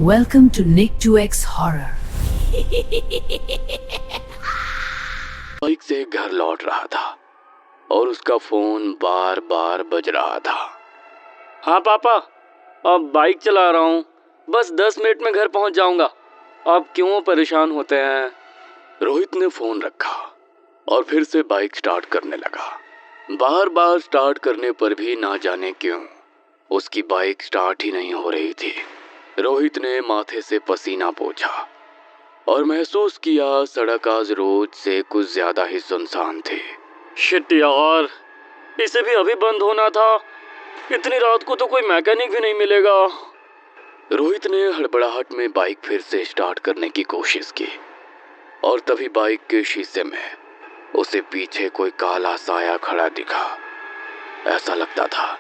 Welcome to Nick 2X Horror. Bike से घर लौट रहा था और उसका फोन बार बार बज रहा था। हाँ पापा, अब बाइक चला रहा हूँ, बस 10 मिनट में घर पहुँच जाऊँगा। आप क्यों परेशान होते हैं? रोहित ने फोन रखा और फिर से बाइक स्टार्ट करने लगा। बार बार स्टार्ट करने पर भी ना जाने क्यों उसकी बाइक स्टार्ट ही नहीं हो रही थी। रोहित ने माथे से पसीना पोंछा और महसूस किया सड़क आज रोज से कुछ ज्यादा ही सुनसान थी। शिट यार, इसे भी अभी बंद होना था। इतनी रात को तो कोई मैकेनिक भी नहीं मिलेगा। रोहित ने हड़बड़ाहट में बाइक फिर से स्टार्ट करने की कोशिश की और तभी बाइक के शीशे में उसे पीछे कोई काला साया खड़ा दिखा। ऐसा लगता था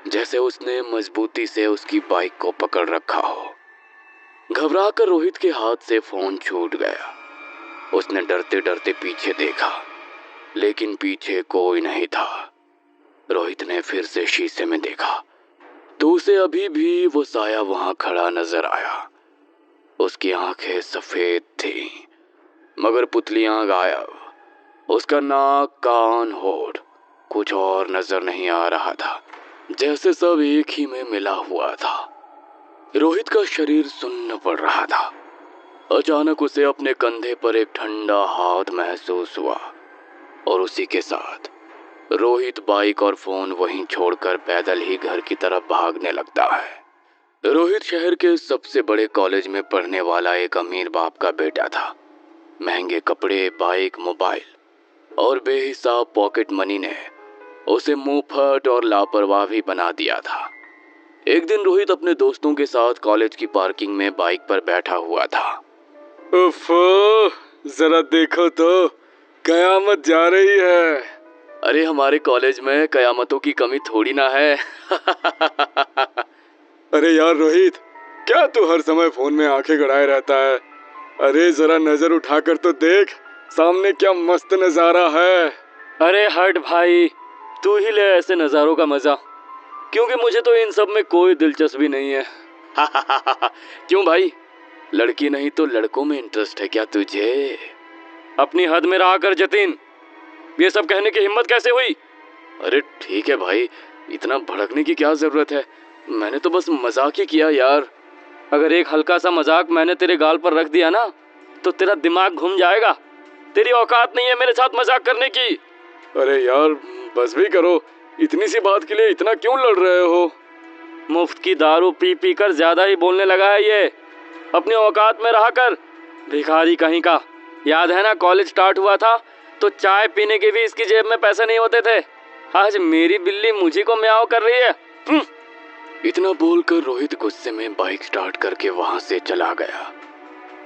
जैसे उसने मजबूती से उसकी बाइक को पकड़ रखा हो। घबराकर रोहित के हाथ से फोन छूट गया। उसने डरते डरते पीछे देखा, लेकिन पीछे कोई नहीं था। रोहित ने फिर से शीशे में देखा तो उसे अभी भी वो साया वहां खड़ा नजर आया। उसकी आंखें सफेद थीं, मगर पुतलियां गायब। उसका नाक, कान, होठ कुछ और नजर नहीं आ रहा था, जैसे सब एक ही में मिला हुआ था। रोहित का शरीर सुन्न पड़ रहा था। अचानक उसे अपने कंधे पर एक ठंडा हाथ महसूस हुआ और उसी के साथ रोहित बाइक और फोन वहीं छोड़कर पैदल ही घर की तरफ भागने लगता है। रोहित शहर के सबसे बड़े कॉलेज में पढ़ने वाला एक अमीर बाप का बेटा था। महंगे कपड़े, बाइक, मोबाइल और बेहिसाब पॉकेट मनी ने उसे मुंहफट और लापरवाह भी बना दिया था। एक दिन रोहित अपने दोस्तों के साथ कॉलेज की पार्किंग में बाइक पर बैठा हुआ था। उफ़, जरा देखो तो, कयामत जा रही है। अरे हमारे कॉलेज में कयामतों की कमी थोड़ी ना है। अरे यार रोहित, क्या तू हर समय फोन में आंखें गड़ाए रहता है? अरे जरा नजर उठाकर तो देख, सामने क्या मस्त नजारा है। अरे हट भाई, तू ही ले ऐसे नजारों का मजा, क्योंकि मुझे तो इन सब में कोई दिलचस्पी नहीं है। क्यों भाई, लड़की नहीं तो लड़कों में इंटरेस्ट है क्या तुझे? अपनी हद में रहा कर जतिन, ये सब कहने की हिम्मत कैसे हुई? अरे ठीक है भाई, इतना भड़कने की क्या जरूरत है? मैंने तो बस मजाक ही किया यार। अगर एक हल्का सा मजाक मैंने तेरे गाल पर रख दिया ना, तो तेरा दिमाग घूम जाएगा। तेरी औकात नहीं है मेरे साथ मजाक करने की। अरे यार बस भी करो, इतनी सी बात के लिए इतना क्यों लड़ रहे हो? मुफ्त की दारू पी पी कर ज्यादा ही बोलने लगा है ये। अपनी औकात में रहा कर, भिखारी कहीं का। याद है ना, कॉलेज स्टार्ट हुआ था तो चाय पीने के भी इसकी जेब में पैसे नहीं होते थे। आज मेरी बिल्ली मुझे को म्याऊं कर रही है। इतना बोलकर रोहित गुस्से में बाइक स्टार्ट करके वहां से चला गया।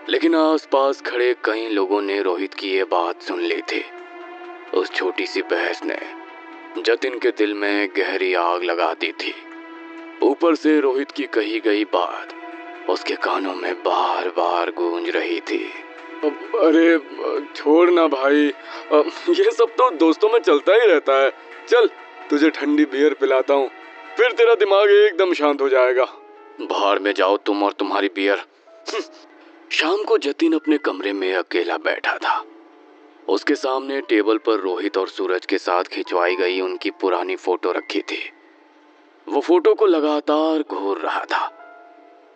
लेकिन आसपास खड़े कई लोगों ने रोहित की ये बात सुन ली थी। उस छोटी सी बहस ने जतिन के दिल में गहरी आग लगा दी थी। ऊपर से रोहित की कही गई बात उसके कानों में बार बार गूंज रही थी। अरे छोड़ ना भाई, ये सब तो दोस्तों में चलता ही रहता है। चल तुझे ठंडी बियर पिलाता हूँ, फिर तेरा दिमाग एकदम शांत हो जाएगा। भाड़ में जाओ तुम और तुम्हारी बियर। शाम को जतिन अपने कमरे में अकेला बैठा था। उसके सामने टेबल पर रोहित और सूरज के साथ खिंचवाई गई उनकी पुरानी फोटो रखी थी। वो फोटो को लगातार घूर रहा था।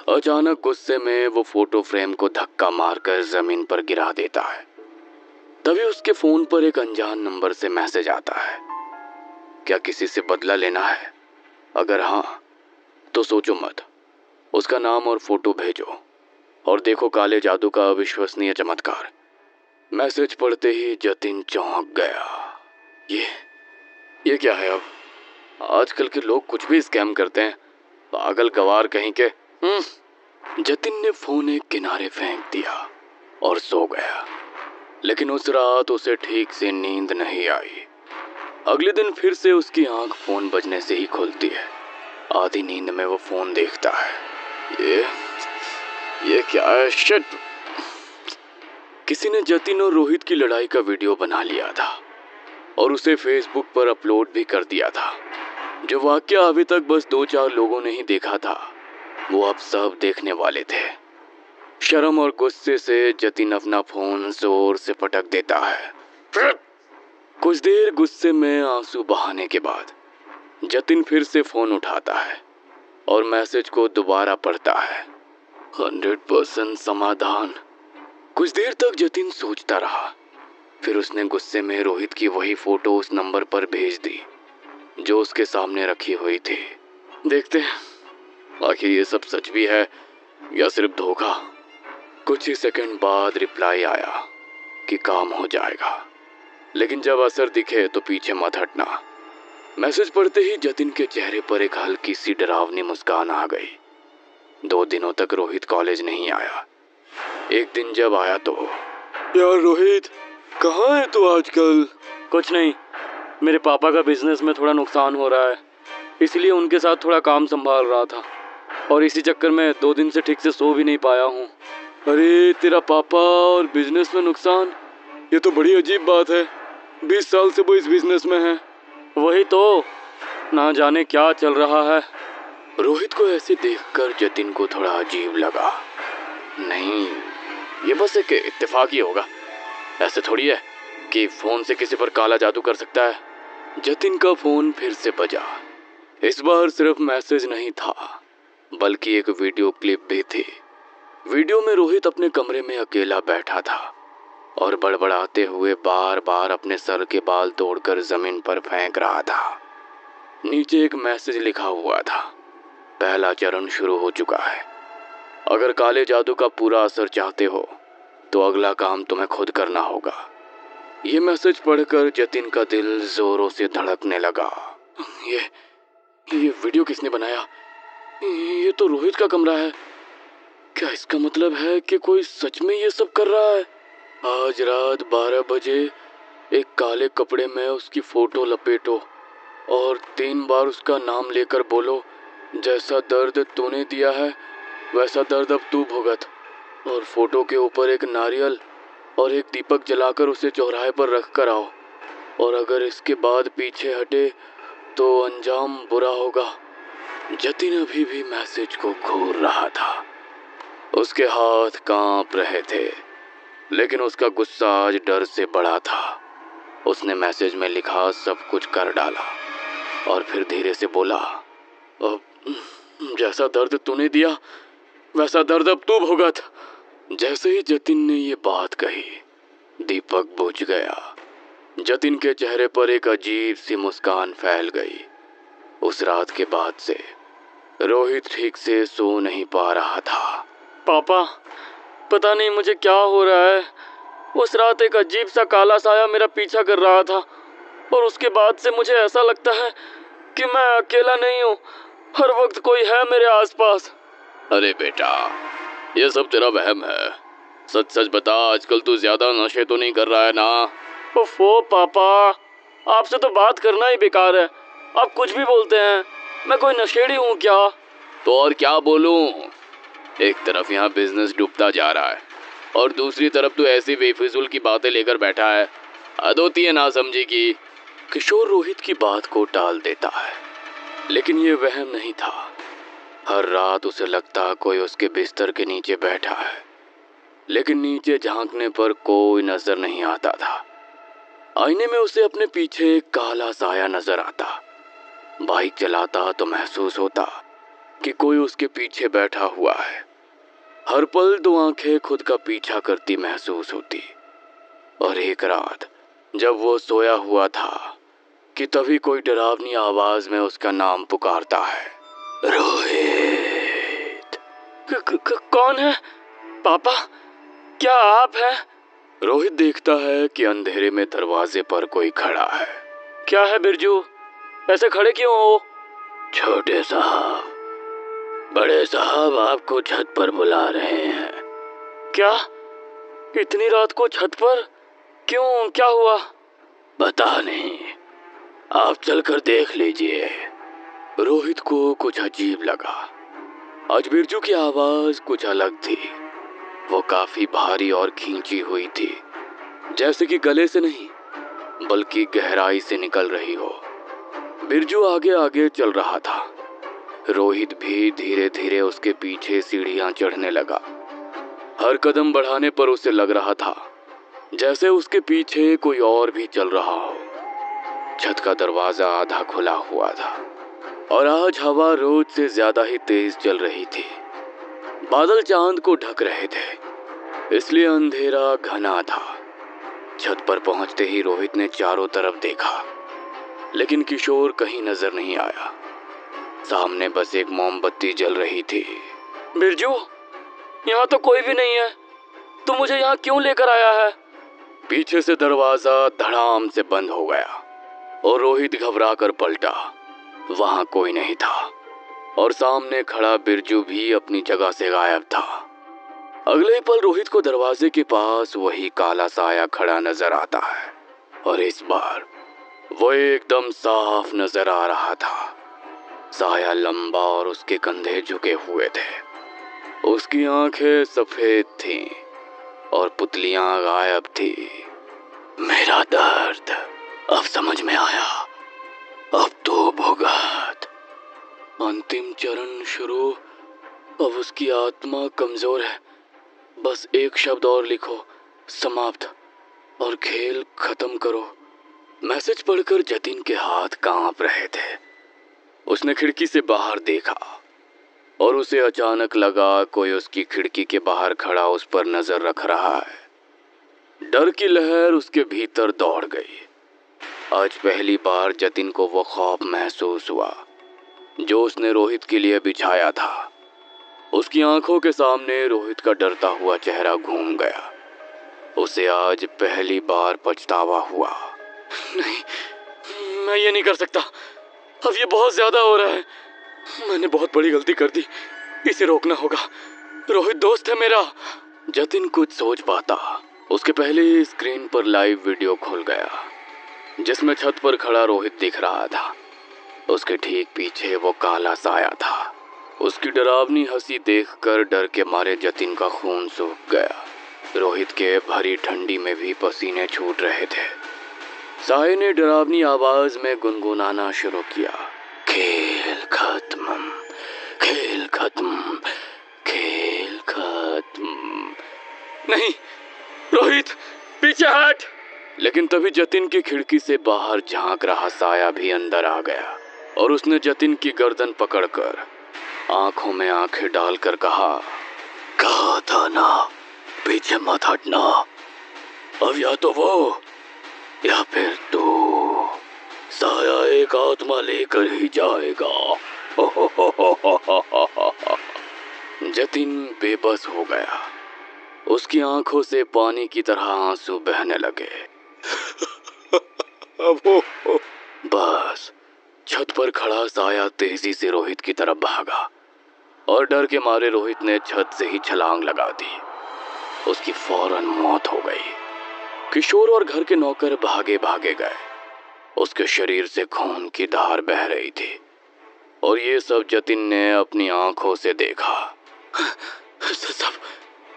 अचानक गुस्से में वो फोटो फ्रेम को धक्का मारकर जमीन पर गिरा देता है। तभी उसके फोन पर एक अनजान नंबर से मैसेज आता है। क्या किसी से बदला लेना है? अगर हाँ तो सोचो मत, उसका नाम और फोटो भेजो और देखो काले जादू का अविश्वसनीय चमत्कार। मैसेज पढ़ते ही जतिन चौंक गया। ये क्या है? अब आजकल के लोग कुछ भी स्कैम करते हैं, पागल गवार कहीं के। जतिन ने फोन एक किनारे फेंक दिया और सो गया। लेकिन उस रात उसे ठीक से नींद नहीं आई। अगले दिन फिर से उसकी आंख फोन बजने से ही खुलती है। आधी नींद में वो फोन देखता है। ये क्या है? शिट! किसी ने जतिन और रोहित की लड़ाई का वीडियो बना लिया था और उसे फेसबुक पर अपलोड भी कर दिया था। जो वाकया अभी तक बस 2-4 लोगों ने ही देखा था, वो अब सब देखने वाले थे। शर्म और गुस्से से जतिन अपना फोन जोर से पटक देता है। कुछ देर गुस्से में आंसू बहाने के बाद जतिन फिर से फोन उठाता है और मैसेज को दोबारा पढ़ता है। 100% समाधान। कुछ देर तक जतिन सोचता रहा, फिर उसने गुस्से में रोहित की वही फोटो उस नंबर पर भेज दी जो उसके सामने रखी हुई थी। देखते हैं आखिर ये सब सच भी है या सिर्फ धोखा। कुछ ही सेकंड बाद रिप्लाई आया कि काम हो जाएगा, लेकिन जब असर दिखे तो पीछे मत हटना। मैसेज पढ़ते ही जतिन के चेहरे पर एक हल्की सी डरावनी मुस्कान आ गई। 2 दिनों तक रोहित कॉलेज नहीं आया। एक दिन जब आया तो, यार रोहित, कहाँ है तू आजकल? कुछ नहीं, मेरे पापा का बिजनेस में थोड़ा नुकसान हो रहा है, इसलिए उनके साथ थोड़ा काम संभाल रहा था और इसी चक्कर में 2 दिन से ठीक से सो भी नहीं पाया हूँ। अरे तेरा पापा और बिजनेस में नुकसान, ये तो बड़ी अजीब बात है। 20 साल से वो इस बिजनेस में है। वही तो, ना जाने क्या चल रहा है। रोहित को ऐसे देखकर जतिन को थोड़ा अजीब लगा। नहीं, ये बस एक इत्तेफाक ही होगा। ऐसे थोड़ी है कि फोन से किसी पर काला जादू कर सकता है। जतिन का फोन फिर से बजा। इस बार सिर्फ मैसेज नहीं था, बल्कि एक वीडियो क्लिप भी थी। वीडियो में रोहित अपने कमरे में अकेला बैठा था और बड़बड़ाते हुए बार बार अपने सर के बाल तोड़कर जमीन पर फेंक रहा था। नीचे एक मैसेज लिखा हुआ था, पहला चरण शुरू हो चुका है। अगर काले जादू का पूरा असर चाहते हो तो अगला काम तुम्हें खुद करना होगा। ये मैसेज पढ़कर जतिन का दिल जोरों से धड़कने लगा। ये वीडियो किसने बनाया? ये तो रोहित का कमरा है। क्या इसका मतलब है कि कोई सच में ये सब कर रहा है? आज रात 12 बजे एक काले कपड़े में उसकी फोटो लपेटो और 3 बार उसका नाम लेकर बोलो, जैसा दर्द तूने दिया है वैसा दर्द अब तू भुगत। और फोटो के ऊपर एक नारियल और एक दीपक जलाकर उसे चौराहे पर रख कर आओ, और अगर इसके बाद पीछे हटे तो अंजाम बुरा होगा। जतिन अभी भी मैसेज को घूर रहा था। उसके हाथ कांप रहे थे, लेकिन उसका गुस्सा आज डर से बड़ा था। उसने मैसेज में लिखा सब कुछ कर डाला और फिर धीरे से बोला, जैसा दर्द तूने दिया वैसा दर्द अब तू भुगत। जैसे ही जतिन ने ये बात कही, दीपक बुझ गया। जतिन के चेहरे पर एक अजीब सी मुस्कान फैल गई। उस रात के बाद से रोहित ठीक से सो नहीं पा रहा था। पापा, पता नहीं मुझे क्या हो रहा है। उस रात एक अजीब सा काला साया मेरा पीछा कर रहा था और उसके बाद से मुझे ऐसा लगता है कि मैं अकेला नहीं हूँ, हर वक्त कोई है मेरे आसपास। अरे बेटा, ये सब तेरा वहम है। सच सच बता, आजकल तू ज्यादा नशे तो नहीं कर रहा है ना? ओफो पापा, आपसे तो बात करना ही बेकार है। आप कुछ भी बोलते हैं। मैं कोई नशेड़ी हूँ क्या? तो और क्या बोलूँ? एक तरफ यहाँ बिजनेस डूबता जा रहा है और दूसरी तरफ तू ऐसी बेफिजूल की बातें लेकर बैठा है। हद होती है ना समझी की। किशोर रोहित की बात को टाल देता है, लेकिन ये वहम नहीं था। हर रात उसे लगता कोई उसके बिस्तर के नीचे बैठा है, लेकिन नीचे झांकने पर कोई नजर नहीं आता था। आईने में उसे अपने पीछे एक काला साया नजर आता। बाइक चलाता तो महसूस होता कि कोई उसके पीछे बैठा हुआ है। हर पल 2 आंखें खुद का पीछा करती महसूस होती। और एक रात जब वो सोया हुआ था कि तभी कोई डरावनी आवाज में उसका नाम पुकारता है, रोहित। कौन है? पापा, क्या आप हैं? रोहित देखता है कि अंधेरे में दरवाजे पर कोई खड़ा है। क्या है बिरजू, ऐसे खड़े क्यों हो? छोटे साहब, बड़े साहब आपको छत पर बुला रहे हैं। क्या? इतनी रात को छत पर? क्यों, क्या हुआ? पता नहीं, आप चलकर देख लीजिए। रोहित को कुछ अजीब लगा। आज बिरजू की आवाज कुछ अलग थी। वो काफी भारी और खींची हुई थी, जैसे कि गले से नहीं बल्कि गहराई से निकल रही हो। बिरजू आगे आगे चल रहा था। रोहित भी धीरे धीरे उसके पीछे सीढ़ियां चढ़ने लगा। हर कदम बढ़ाने पर उसे लग रहा था जैसे उसके पीछे कोई और भी चल रहा हो। छत का दरवाजा आधा खुला हुआ था और आज हवा रोज से ज्यादा ही तेज चल रही थी। बादल चांद को ढक रहे थे, इसलिए अंधेरा घना था। छत पर पहुंचते ही रोहित ने चारों तरफ देखा, लेकिन किशोर कहीं नजर नहीं आया। सामने बस एक मोमबत्ती जल रही थी। बिरजू, यहाँ तो कोई भी नहीं है। तू मुझे यहाँ क्यों लेकर आया है? पीछे से दरवाजा धड़ाम से बंद हो गया और रोहित घबरा कर पलटा। वहां कोई नहीं था और सामने खड़ा बिरजू भी अपनी जगह से गायब था। अगले पल रोहित को दरवाजे के पास वही काला साया खड़ा नजर आता है और इस बार वो एकदम साफ नजर आ रहा था। साया लंबा और उसके कंधे झुके हुए थे। उसकी आंखें सफेद थीं और पुतलियां गायब थी। मेरा दर्द अब समझ में आया। अब तो भुगत। अंतिम चरण शुरू। अब उसकी आत्मा कमजोर है। बस एक शब्द और लिखो, समाप्त, और खेल खत्म करो। मैसेज पढ़कर जतिन के हाथ कांप रहे थे। उसने खिड़की से बाहर देखा और उसे अचानक लगा कोई उसकी खिड़की के बाहर खड़ा उस पर नजर रख रहा है। डर की लहर उसके भीतर दौड़ गई। आज पहली बार जतिन को वो खौफ महसूस हुआ जो उसने रोहित के लिए बिछाया था। उसकी आंखों के सामने रोहित का डरता हुआ चेहरा घूम गया। उसे आज पहली बार पछतावा हुआ। नहीं, मैं ये नहीं कर सकता। अब ये बहुत ज्यादा हो रहा है। मैंने बहुत बड़ी गलती कर दी। इसे रोकना होगा। रोहित दोस्त है मेरा। जतिन कुछ सोच पाता उसके पहले ही स्क्रीन पर लाइव वीडियो खुल गया जिसमें छत पर खड़ा रोहित दिख रहा था। उसके ठीक पीछे वो काला साया था। उसकी डरावनी हंसी देखकर डर के मारे जतिन का खून सूख गया। रोहित के भरी ठंडी में भी पसीने छूट रहे थे। साये ने डरावनी आवाज में गुनगुनाना शुरू किया, खेल खत्म, खेल खत्म, खेल खत्म। नहीं रोहित, पीछे हट। लेकिन तभी जतिन की खिड़की से बाहर झांक रहा साया भी अंदर आ गया और उसने जतिन की गर्दन पकड़कर आंखों में आंखें डालकर कहा था ना, पीछे मत हटना। अब या तो वो या फिर तू। साया एक आत्मा लेकर ही जाएगा। जतिन बेबस हो गया। उसकी आंखों से पानी की तरह आंसू बहने लगे। बस छत पर खड़ा साया तेजी से रोहित की तरफ भागा और डर के मारे रोहित ने छत से ही छलांग लगा दी। उसकी फौरन मौत हो गई। किशोर और घर के नौकर भागे भागे गए। उसके शरीर से खून की धार बह रही थी और ये सब जतिन ने अपनी आंखों से देखा।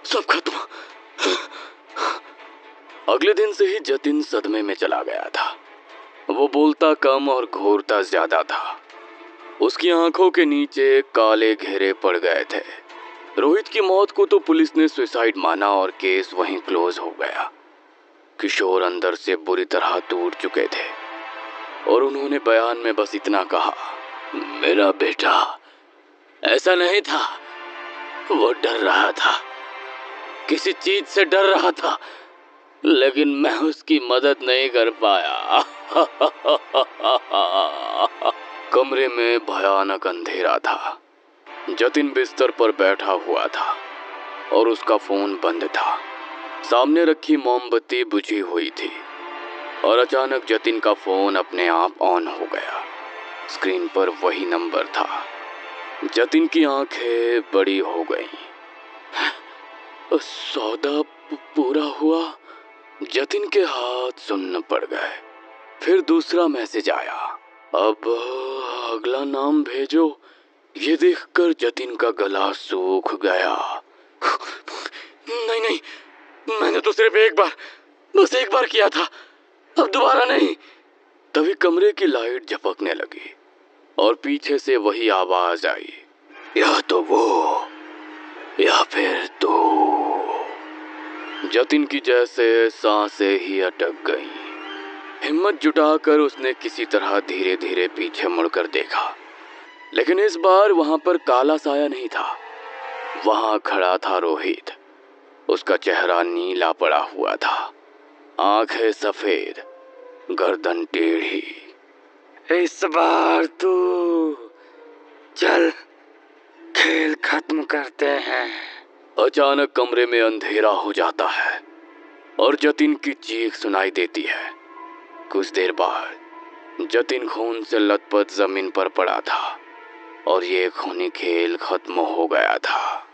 सब खत्म। अगले दिन से ही जतिन सदमे में चला गया था। वो बोलता कम और घूरता ज्यादा था। उसकी आंखों के नीचे काले घेरे पड़ गए थे। रोहित की मौत को तो पुलिस ने सुसाइड माना और केस वहीं क्लोज हो गया। किशोर अंदर से बुरी तरह टूट चुके थे और उन्होंने बयान में बस इतना कहा, मेरा बेटा ऐसा नहीं था, वो डर रहा था, किसी चीज से डर रहा था, लेकिन मैं उसकी मदद नहीं कर पाया। कमरे में भयानक अंधेरा था। जतिन बिस्तर पर बैठा हुआ था और उसका फोन बंद था। सामने रखी मोमबत्ती बुझी हुई थी और अचानक जतिन का फोन अपने आप ऑन हो गया। स्क्रीन पर वही नंबर था। जतिन की आंखें बड़ी हो गईं। सौदा पूरा हुआ। जतिन के हाथ सुन्न पड़ गए। फिर दूसरा मैसेज आया, अब अगला नाम भेजो। ये देखकर जतिन का गला सूख गया। नहीं, मैंने तो सिर्फ बस एक बार किया था, अब दोबारा नहीं। तभी कमरे की लाइट झपकने लगी और पीछे से वही आवाज आई, या तो वो या फिर तू। जतिन की जैसे सांसें ही अटक गईं। हिम्मत जुटाकर उसने किसी तरह धीरे धीरे पीछे मुड़कर देखा, लेकिन इस बार वहां पर काला साया नहीं था। वहां खड़ा था रोहित। उसका चेहरा नीला पड़ा हुआ था, आंखें सफेद, गर्दन टेढ़ी। इस बार तू चल, खेल खत्म करते हैं। अचानक कमरे में अंधेरा हो जाता है और जतिन की चीख सुनाई देती है। कुछ देर बाद जतिन खून से लथपथ जमीन पर पड़ा था और ये खूनी खेल खत्म हो गया था।